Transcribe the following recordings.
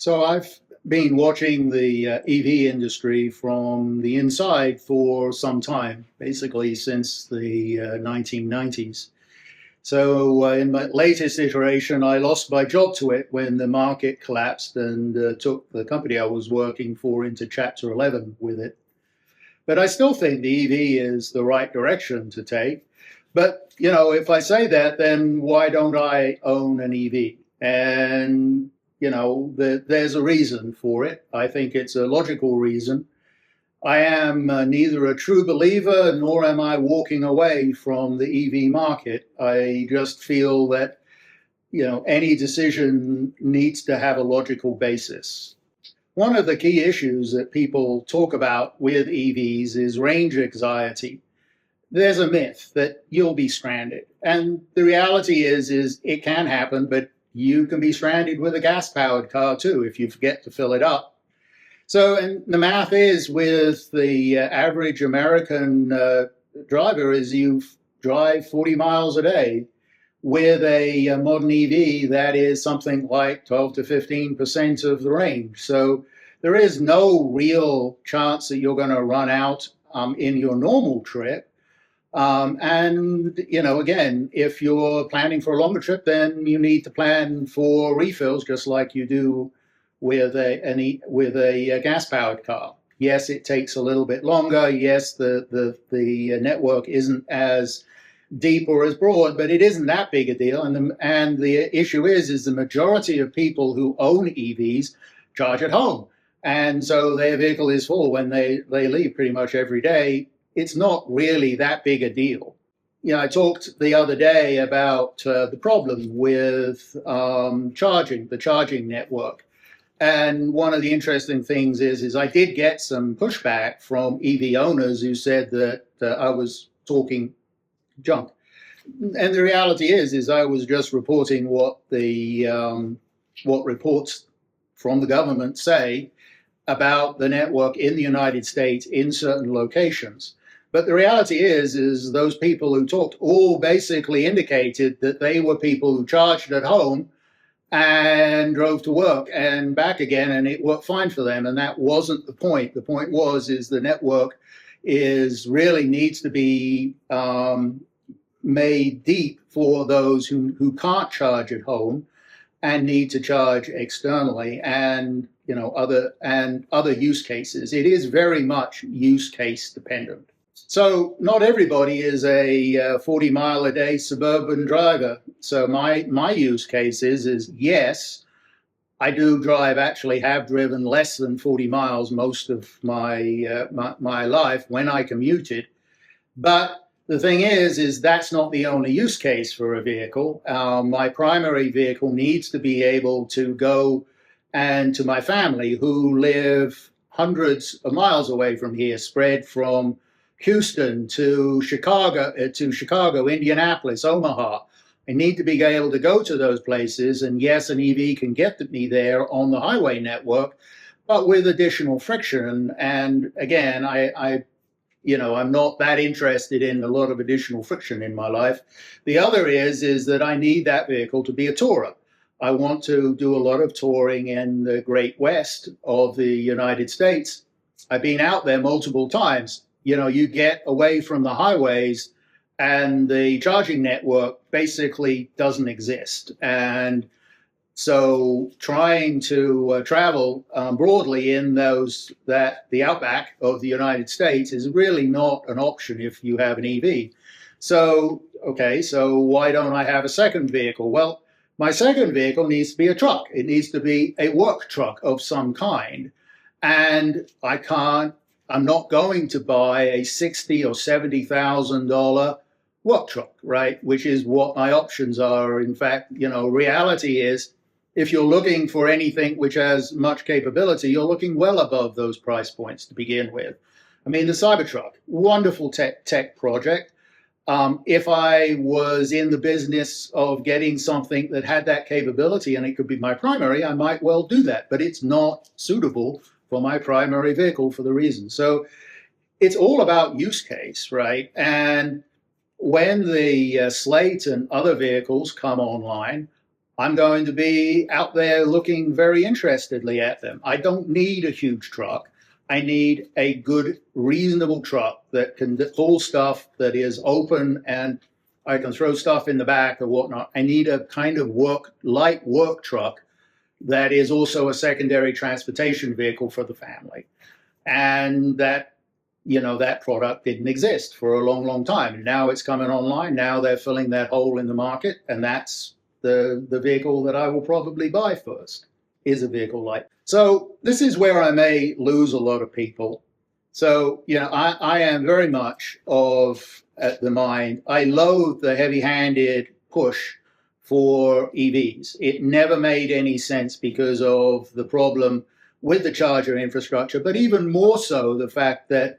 So I've been watching the EV industry from the inside for some time, basically since the 1990s. So in my latest iteration, I lost my job to it when the market collapsed and took the company I was working for into Chapter 11 with it. But I still think the EV is the right direction to take. But, if I say that, then why don't I own an EV? And, there's a reason for it. I think it's a logical reason. I am neither a true believer nor am I walking away from the EV market. I just feel that, any decision needs to have a logical basis. One of the key issues that people talk about with EVs is range anxiety. There's a myth that you'll be stranded. And the reality is it can happen, but you can be stranded with a gas-powered car too if you forget to fill it up. So, and the math is with the average American driver is you drive 40 miles a day. With a modern EV, that is something like 12 to 15% of the range. So there is no real chance that you're going to run out in your normal trip. Again, if you're planning for a longer trip, then you need to plan for refills, just like you do with a gas-powered car. Yes, it takes a little bit longer. Yes, the network isn't as deep or as broad, but it isn't that big a deal. And the issue is the majority of people who own EVs charge at home, and so their vehicle is full when they leave pretty much every day. It's not really that big a deal. I talked the other day about the problem with the charging network. And one of the interesting things is I did get some pushback from EV owners who said that I was talking junk. And the reality is I was just reporting what reports from the government say about the network in the United States in certain locations. But the reality is those people who talked all basically indicated that they were people who charged at home and drove to work and back again, and it worked fine for them. And that wasn't the point. The point is the network really needs to be made deep for those who can't charge at home and need to charge externally, and other use cases. It is very much use case dependent. So not everybody is a 40 mile a day suburban driver. So my use case is yes, I do have driven less than 40 miles most of my life when I commuted. But the thing is that's not the only use case for a vehicle. My primary vehicle needs to be able to go and to my family who live hundreds of miles away from here, spread from Houston to Chicago, Indianapolis, Omaha. I need to be able to go to those places. And yes, an EV can get me there on the highway network, but with additional friction. And again, I'm not that interested in a lot of additional friction in my life. The other is that I need that vehicle to be a tourer. I want to do a lot of touring in the Great West of the United States. I've been out there multiple times. You get away from the highways and the charging network basically doesn't exist. And so trying to travel broadly in the Outback of the United States is really not an option if you have an EV. So why don't I have a second vehicle? Well, my second vehicle needs to be a truck. It needs to be a work truck of some kind. And I'm not going to buy a $60,000 or $70,000 work truck, right? Which is what my options are. In fact, reality is if you're looking for anything which has much capability, you're looking well above those price points to begin with. I mean, the Cybertruck, wonderful tech project. If I was in the business of getting something that had that capability and it could be my primary, I might well do that, but it's not suitable for my primary vehicle for the reason. So it's all about use case, right? And when the Slate and other vehicles come online, I'm going to be out there looking very interestedly at them. I don't need a huge truck. I need a good, reasonable truck that can haul stuff that is open and I can throw stuff in the back or whatnot. I need a kind of light work truck that is also a secondary transportation vehicle for the family. And that product didn't exist for a long, long time. Now it's coming online. Now they're filling that hole in the market, and that's the vehicle that I will probably buy first, is a vehicle like. So this is where I may lose a lot of people. So, I am very much of the mind. I loathe the heavy-handed push for EVs. It never made any sense because of the problem with the charger infrastructure, but even more so the fact that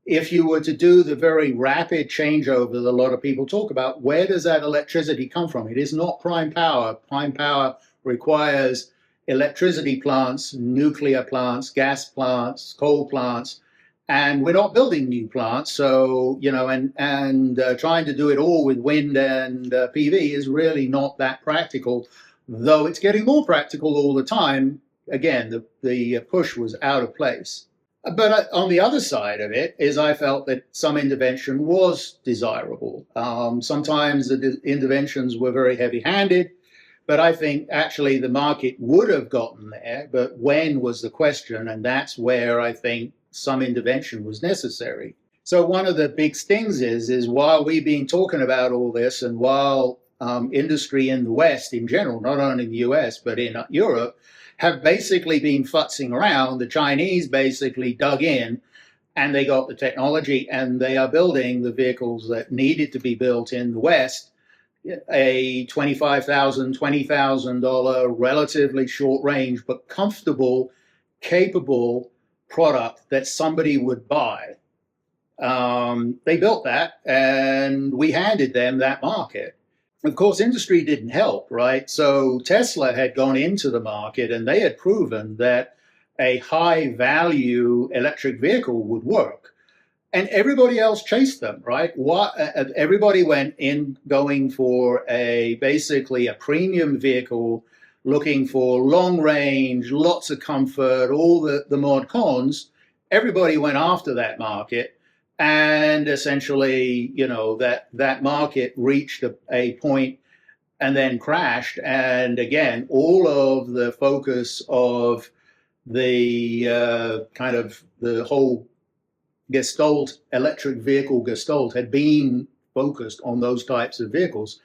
if you were to do the very rapid changeover that a lot of people talk about, where does that electricity come from? It is not prime power. Prime power requires electricity plants, nuclear plants, gas plants, coal plants, and we're not building new plants. So, and trying to do it all with wind and PV is really not that practical, though it's getting more practical all the time. Again, the push was out of place. But on the other side of it is I felt that some intervention was desirable. Sometimes the interventions were very heavy-handed, but I think actually the market would have gotten there, but when was the question, and that's where I think some intervention was necessary. So one of the big things is while we've been talking about all this, and while industry in the West in general, not only in the US, but in Europe, have basically been futzing around, the Chinese basically dug in and they got the technology and they are building the vehicles that needed to be built in the West, a $25,000, $20,000 relatively short range, but comfortable, capable product that somebody would buy. They built that and we handed them that market. Of course, industry didn't help, right? So Tesla had gone into the market and they had proven that a high value electric vehicle would work. And everybody else chased them, right? Everybody went in going for basically a premium vehicle, looking for long range, lots of comfort, all the mod cons. Everybody went after that market. And essentially, that market reached a point and then crashed. And again, all of the focus of the kind of the whole Gestalt, electric vehicle Gestalt, had been focused on those types of vehicles.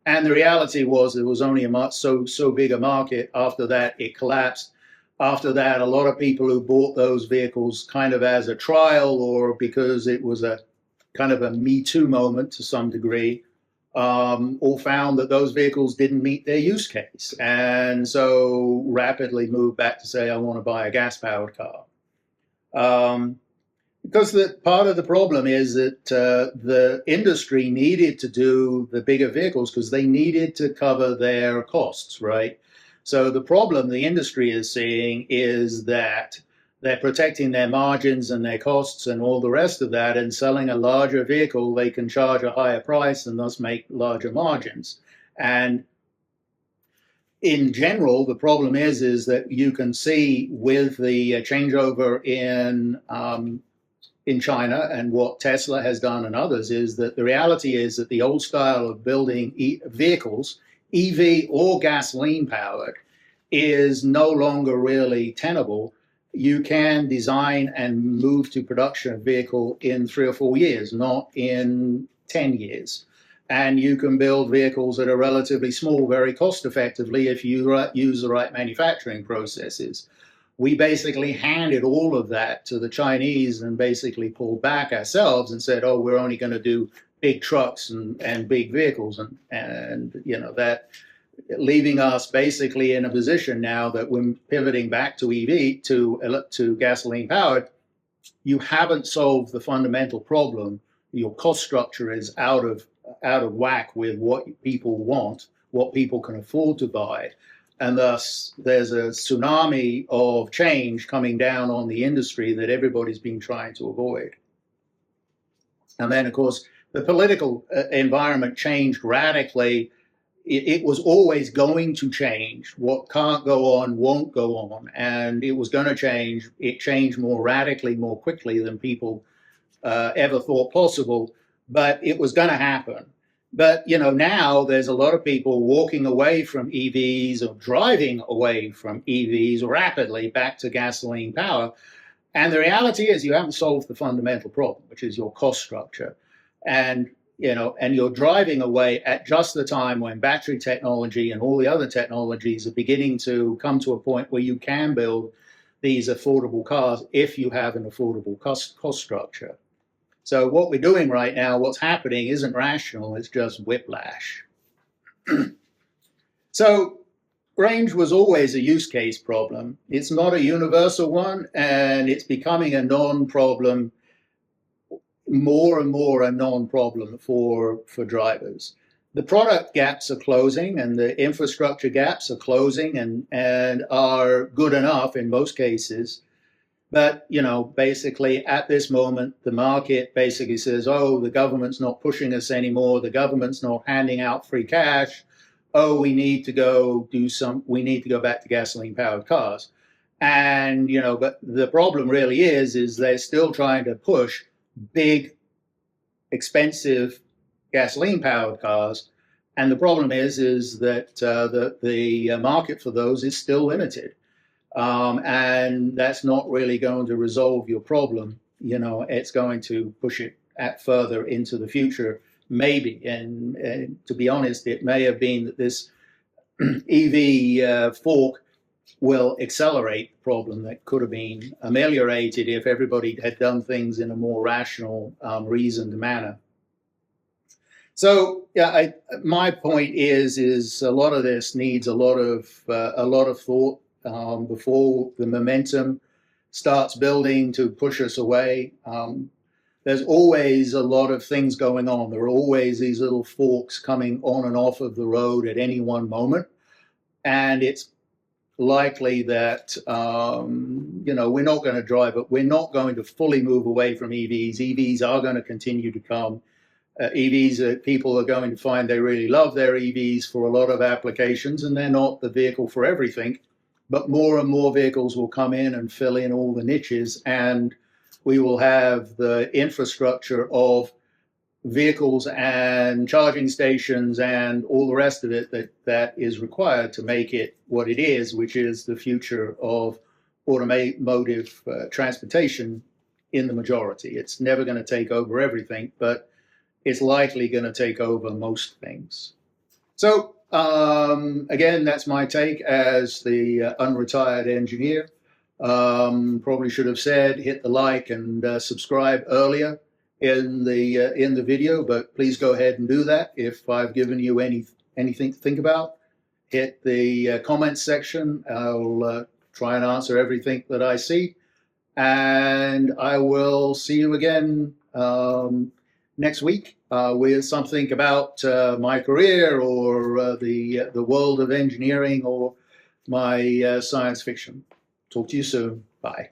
And the reality was it was only so big a market. After that, it collapsed. After that, a lot of people who bought those vehicles kind of as a trial or because it was a kind of a Me Too moment to some degree, all found that those vehicles didn't meet their use case. And so rapidly moved back to say, I want to buy a gas-powered car. Because part of the problem is that the industry needed to do the bigger vehicles because they needed to cover their costs, right? So the problem the industry is seeing is that they're protecting their margins and their costs and all the rest of that, and selling a larger vehicle, they can charge a higher price and thus make larger margins. And in general, the problem is that you can see with the changeover in China and what Tesla has done and others is that the reality is that the old style of building vehicles, EV or gasoline powered, is no longer really tenable. You can design and move to production of vehicle in 3 or 4 years, not in 10 years. And you can build vehicles that are relatively small, very cost effectively if you use the right manufacturing processes. We basically handed all of that to the Chinese and basically pulled back ourselves and said, oh, we're only going to do big trucks and big vehicles. And that leaving us basically in a position now that we're pivoting back to EV, to gasoline powered. You haven't solved the fundamental problem. Your cost structure is out of whack with what people want, what people can afford to buy. And thus, there's a tsunami of change coming down on the industry that everybody's been trying to avoid. And then, of course, the political environment changed radically it was always going to change. What can't go on won't go on, and it was going to change. It changed more radically, more quickly than people ever thought possible, but it was going to happen. But now there's a lot of people walking away from EVs or driving away from EVs rapidly back to gasoline power. And the reality is you haven't solved the fundamental problem, which is your cost structure. And and you're driving away at just the time when battery technology and all the other technologies are beginning to come to a point where you can build these affordable cars if you have an affordable cost structure. So what we're doing right now, what's happening isn't rational, it's just whiplash. So range was always a use case problem. It's not a universal one, and it's becoming a non-problem, more and more a non-problem for drivers. The product gaps are closing and the infrastructure gaps are closing and are good enough in most cases. But, basically at this moment, the market basically says, oh, the government's not pushing us anymore. The government's not handing out free cash. Oh, we need to go back to gasoline powered cars. And, but the problem really is they're still trying to push big, expensive gasoline powered cars. And the problem is that the market for those is still limited. And that's not really going to resolve your problem. It's going to push it further into the future, maybe. And to be honest, it may have been that this EV fork will accelerate the problem that could have been ameliorated if everybody had done things in a more rational, reasoned manner. So yeah, my point is a lot of this needs a lot of thought before the momentum starts building to push us away. There's always a lot of things going on. There are always these little forks coming on and off of the road at any one moment, and it's likely that we're not going to drive it. We're not going to fully move away from EVs. EVs are going to continue to come. People are going to find they really love their EVs for a lot of applications, and they're not the vehicle for everything. But more and more vehicles will come in and fill in all the niches, and we will have the infrastructure of vehicles and charging stations and all the rest of it that is required to make it what it is, which is the future of automotive transportation in the majority. It's never going to take over everything, but it's likely going to take over most things. So again, that's my take as the unretired engineer. Probably should have said hit the like and subscribe earlier in the video, but please go ahead and do that. If I've given you anything to think about, hit the comments section. I'll try and answer everything that I see, and I will see you again next week with something about my career or the world of engineering or my science fiction. Talk to you soon. Bye.